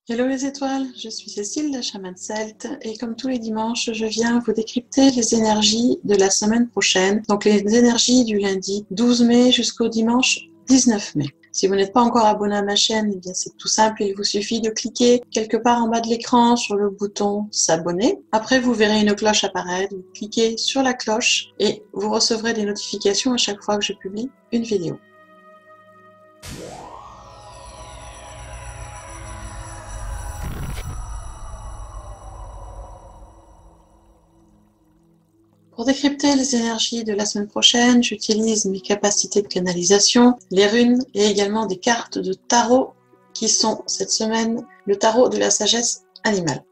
Hello les étoiles, je suis Cécile, la chamane celte, et comme tous les dimanches, je viens vous décrypter les énergies de la semaine prochaine, donc les énergies du lundi 12 mai jusqu'au dimanche 19 mai. Si vous n'êtes pas encore abonné à ma chaîne, eh bien c'est tout simple, il vous suffit de cliquer quelque part en bas de l'écran sur le bouton s'abonner. Après, vous verrez une cloche apparaître, vous cliquez sur la cloche et vous recevrez des notifications à chaque fois que je publie une vidéo. Pour décrypter les énergies de la semaine prochaine, j'utilise mes capacités de canalisation, les runes et également des cartes de tarot qui sont cette semaine le tarot de la sagesse animale.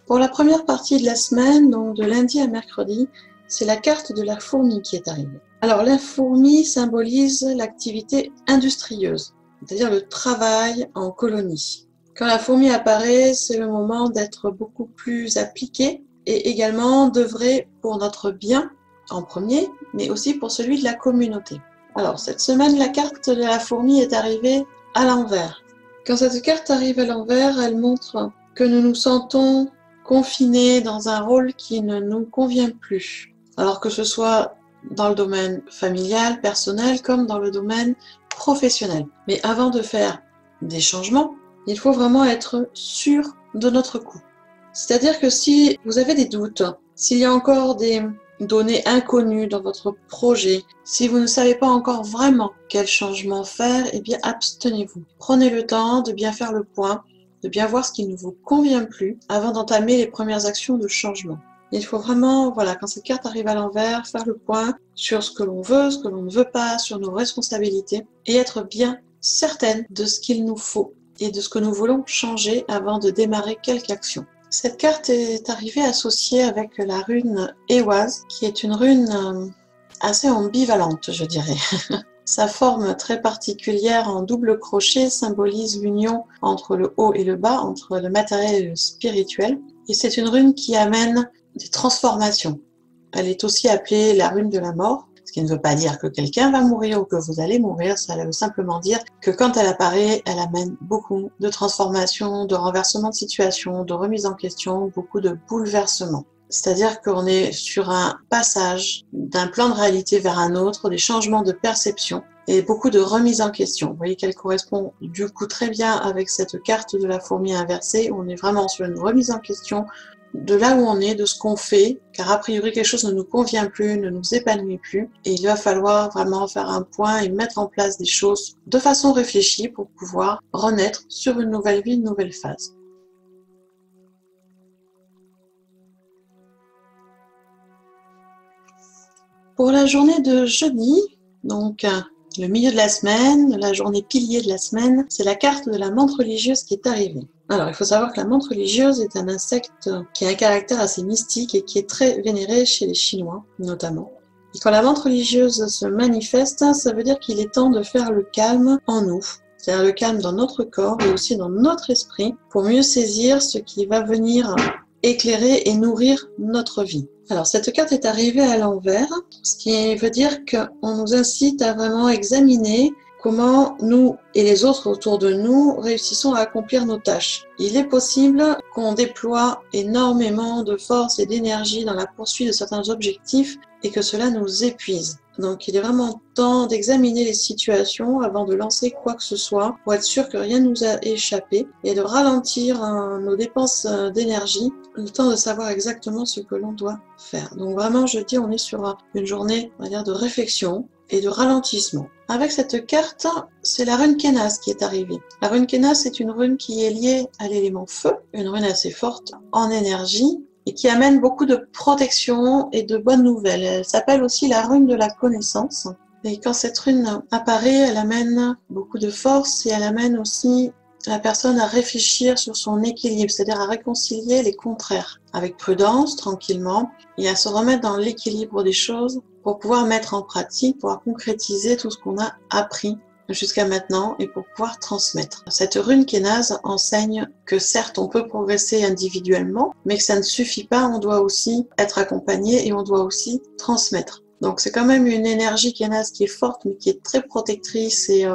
Pour la première partie de la semaine, donc de lundi à mercredi, c'est la carte de la fourmi qui est arrivée. Alors la fourmi symbolise l'activité industrieuse, c'est-à-dire le travail en colonie. Quand la fourmi apparaît, c'est le moment d'être beaucoup plus appliqué et également d'œuvrer pour notre bien en premier, mais aussi pour celui de la communauté. Alors cette semaine, la carte de la fourmi est arrivée à l'envers. Quand cette carte arrive à l'envers, elle montre que nous nous sentons confinés dans un rôle qui ne nous convient plus. Alors que ce soit dans le domaine familial, personnel, comme dans le domaine professionnel. Mais avant de faire des changements, il faut vraiment être sûr de notre coup. C'est-à-dire que si vous avez des doutes, s'il y a encore des données inconnues dans votre projet, si vous ne savez pas encore vraiment quel changement faire, eh bien abstenez-vous. Prenez le temps de bien faire le point, de bien voir ce qui ne vous convient plus avant d'entamer les premières actions de changement. Il faut vraiment, voilà, quand cette carte arrive à l'envers, faire le point sur ce que l'on veut, ce que l'on ne veut pas, sur nos responsabilités et être bien certaine de ce qu'il nous faut et de ce que nous voulons changer avant de démarrer quelque action. Cette carte est arrivée associée avec la rune Ehwaz, qui est une rune assez ambivalente, je dirais. Sa forme très particulière en double crochet symbolise l'union entre le haut et le bas, entre le matériel et le spirituel. Et c'est une rune qui amène des transformations. Elle est aussi appelée la rune de la mort, ce qui ne veut pas dire que quelqu'un va mourir ou que vous allez mourir, ça veut simplement dire que quand elle apparaît, elle amène beaucoup de transformations, de renversements de situation, de remise en question, beaucoup de bouleversements. C'est-à-dire qu'on est sur un passage d'un plan de réalité vers un autre, des changements de perception et beaucoup de remise en question. Vous voyez qu'elle correspond du coup très bien avec cette carte de la fourmi inversée, où on est vraiment sur une remise en question de là où on est, de ce qu'on fait, car a priori quelque chose ne nous convient plus, ne nous épanouit plus, et il va falloir vraiment faire un point et mettre en place des choses de façon réfléchie pour pouvoir renaître sur une nouvelle vie, une nouvelle phase. Pour la journée de jeudi, donc le milieu de la semaine, la journée pilier de la semaine, c'est la carte de la menthe religieuse qui est arrivée. Alors, il faut savoir que la menthe religieuse est un insecte qui a un caractère assez mystique et qui est très vénéré chez les Chinois, notamment. Et quand la menthe religieuse se manifeste, ça veut dire qu'il est temps de faire le calme en nous, c'est-à-dire le calme dans notre corps et aussi dans notre esprit, pour mieux saisir ce qui va venir éclairer et nourrir notre vie. Alors, cette carte est arrivée à l'envers, ce qui veut dire qu'on nous incite à vraiment examiner comment nous et les autres autour de nous réussissons à accomplir nos tâches. Il est possible qu'on déploie énormément de force et d'énergie dans la poursuite de certains objectifs et que cela nous épuise. Donc il est vraiment temps d'examiner les situations avant de lancer quoi que ce soit pour être sûr que rien ne nous a échappé et de ralentir nos dépenses d'énergie, le temps de savoir exactement ce que l'on doit faire. Donc vraiment, je dis, on est sur une journée, on va dire, de réflexion et de ralentissement. Avec cette carte, c'est la rune Kenas qui est arrivée. La rune Kenas est une rune qui est liée à l'élément feu, une rune assez forte en énergie et qui amène beaucoup de protection et de bonnes nouvelles. Elle s'appelle aussi la rune de la connaissance. Et quand cette rune apparaît, elle amène beaucoup de force et elle amène aussi la personne à réfléchir sur son équilibre, c'est-à-dire à réconcilier les contraires avec prudence, tranquillement, et à se remettre dans l'équilibre des choses pour pouvoir mettre en pratique, pouvoir concrétiser tout ce qu'on a appris jusqu'à maintenant et pour pouvoir transmettre. Cette rune Kénaz enseigne que certes on peut progresser individuellement, mais que ça ne suffit pas, on doit aussi être accompagné et on doit aussi transmettre. Donc c'est quand même une énergie Kénaz qui est forte mais qui est très protectrice et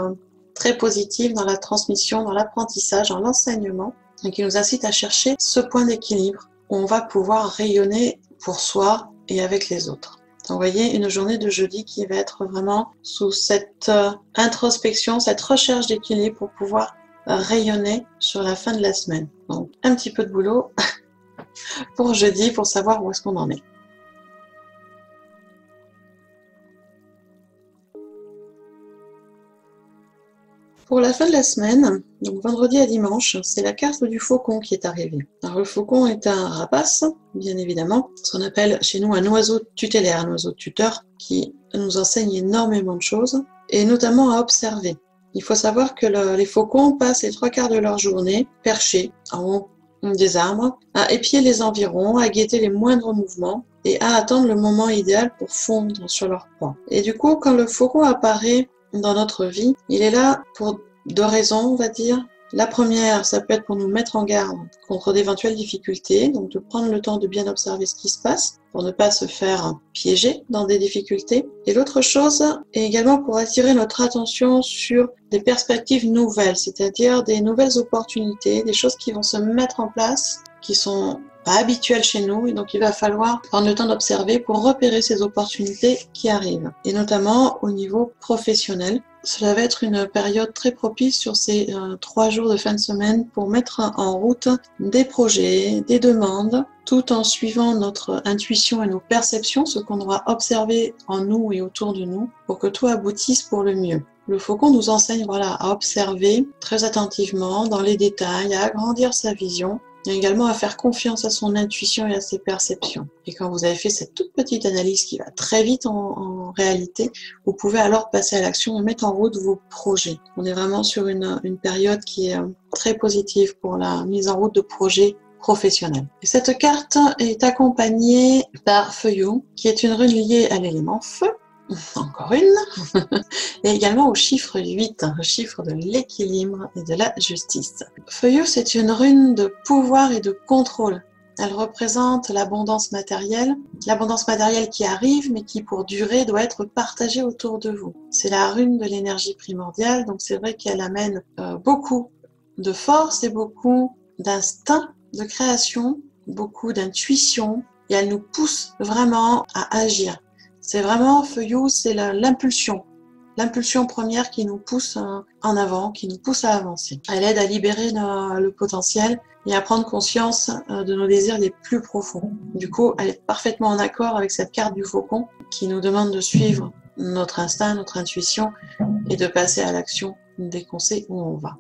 très positive dans la transmission, dans l'apprentissage, dans l'enseignement et qui nous incite à chercher ce point d'équilibre où on va pouvoir rayonner pour soi et avec les autres. Donc, vous voyez, une journée de jeudi qui va être vraiment sous cette introspection, cette recherche d'équilibre pour pouvoir rayonner sur la fin de la semaine. Donc, un petit peu de boulot pour jeudi pour savoir où est-ce qu'on en est. Pour la fin de la semaine, donc vendredi à dimanche, c'est la carte du faucon qui est arrivée. Alors le faucon est un rapace, bien évidemment, ce qu'on appelle chez nous un oiseau tutélaire, un oiseau tuteur qui nous enseigne énormément de choses, et notamment à observer. Il faut savoir que les faucons passent les 3/4 de leur journée perchés en haut des arbres, à épier les environs, à guetter les moindres mouvements, et à attendre le moment idéal pour fondre sur leur proie. Et du coup, quand le faucon apparaît dans notre vie, il est là pour 2 raisons, on va dire. La première, ça peut être pour nous mettre en garde contre d'éventuelles difficultés, donc de prendre le temps de bien observer ce qui se passe, pour ne pas se faire piéger dans des difficultés. Et l'autre chose est également pour attirer notre attention sur des perspectives nouvelles, c'est-à-dire des nouvelles opportunités, des choses qui vont se mettre en place, qui sont pas habituelles chez nous, et donc il va falloir prendre le temps d'observer pour repérer ces opportunités qui arrivent, et notamment au niveau professionnel. Cela va être une période très propice sur ces 3 jours de fin de semaine pour mettre en route des projets, des demandes, tout en suivant notre intuition et nos perceptions, ce qu'on doit observer en nous et autour de nous, pour que tout aboutisse pour le mieux. Le faucon nous enseigne à observer très attentivement, dans les détails, à agrandir sa vision, et également à faire confiance à son intuition et à ses perceptions. Et quand vous avez fait cette toute petite analyse qui va très vite en réalité, vous pouvez alors passer à l'action et mettre en route vos projets. On est vraiment sur une période qui est très positive pour la mise en route de projets professionnels. Et cette carte est accompagnée par Feuillou, qui est une rune liée à l'élément feu, encore une, et également au chiffre 8, le chiffre de l'équilibre et de la justice. Feuillou, c'est une rune de pouvoir et de contrôle. Elle représente l'abondance matérielle qui arrive, mais qui pour durer doit être partagée autour de vous. C'est la rune de l'énergie primordiale, donc c'est vrai qu'elle amène beaucoup de force et beaucoup d'instinct de création, beaucoup d'intuition, et elle nous pousse vraiment à agir. C'est vraiment, Feuillou, c'est l'impulsion première qui nous pousse en avant, qui nous pousse à avancer. Elle aide à libérer le potentiel et à prendre conscience de nos désirs les plus profonds. Du coup, elle est parfaitement en accord avec cette carte du faucon qui nous demande de suivre notre instinct, notre intuition et de passer à l'action dès qu'on sait où on va.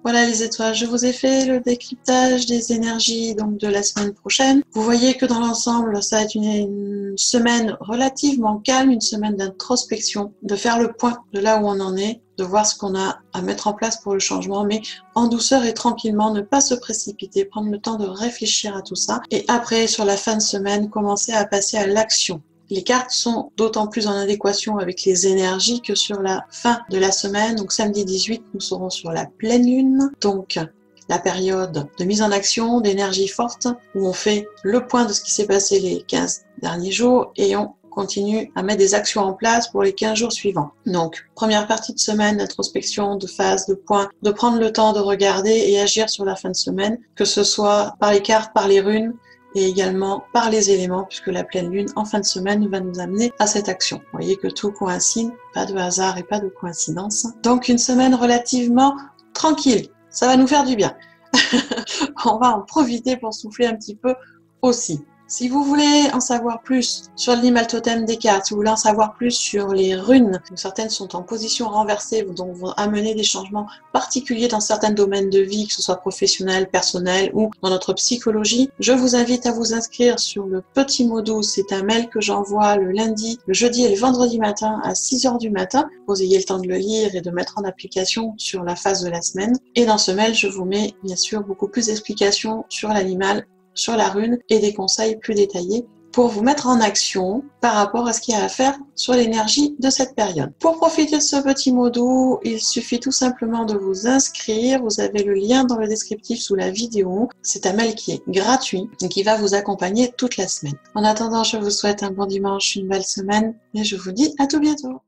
Voilà les étoiles, je vous ai fait le décryptage des énergies donc de la semaine prochaine. Vous voyez que dans l'ensemble, ça va être une semaine relativement calme, une semaine d'introspection, de faire le point de là où on en est, de voir ce qu'on a à mettre en place pour le changement, mais en douceur et tranquillement, ne pas se précipiter, prendre le temps de réfléchir à tout ça. Et après, sur la fin de semaine, commencer à passer à l'action. Les cartes sont d'autant plus en adéquation avec les énergies que sur la fin de la semaine, donc samedi 18, nous serons sur la pleine lune, donc la période de mise en action, d'énergie forte, où on fait le point de ce qui s'est passé les 15 derniers jours et on continue à mettre des actions en place pour les 15 jours suivants. Donc, première partie de semaine, d'introspection, de phase, de point, de prendre le temps de regarder et agir sur la fin de semaine, que ce soit par les cartes, par les runes, et également par les éléments, puisque la pleine lune en fin de semaine va nous amener à cette action. Vous voyez que tout coïncide, pas de hasard et pas de coïncidence. Donc une semaine relativement tranquille, ça va nous faire du bien. On va en profiter pour souffler un petit peu aussi. Si vous voulez en savoir plus sur l'animal totem des cartes, si vous voulez en savoir plus sur les runes, certaines sont en position renversée, donc vont amener des changements particuliers dans certains domaines de vie, que ce soit professionnel, personnel ou dans notre psychologie, je vous invite à vous inscrire sur le petit mot 12. C'est un mail que j'envoie le lundi, le jeudi et le vendredi matin à 6h du matin, pour que vous ayez le temps de le lire et de mettre en application sur la phase de la semaine. Et dans ce mail, je vous mets bien sûr beaucoup plus d'explications sur l'animal, sur la rune et des conseils plus détaillés pour vous mettre en action par rapport à ce qu'il y a à faire sur l'énergie de cette période. Pour profiter de ce petit mot doux, il suffit tout simplement de vous inscrire. Vous avez le lien dans le descriptif sous la vidéo. C'est un mail qui est gratuit et qui va vous accompagner toute la semaine. En attendant, je vous souhaite un bon dimanche, une belle semaine et je vous dis à tout bientôt.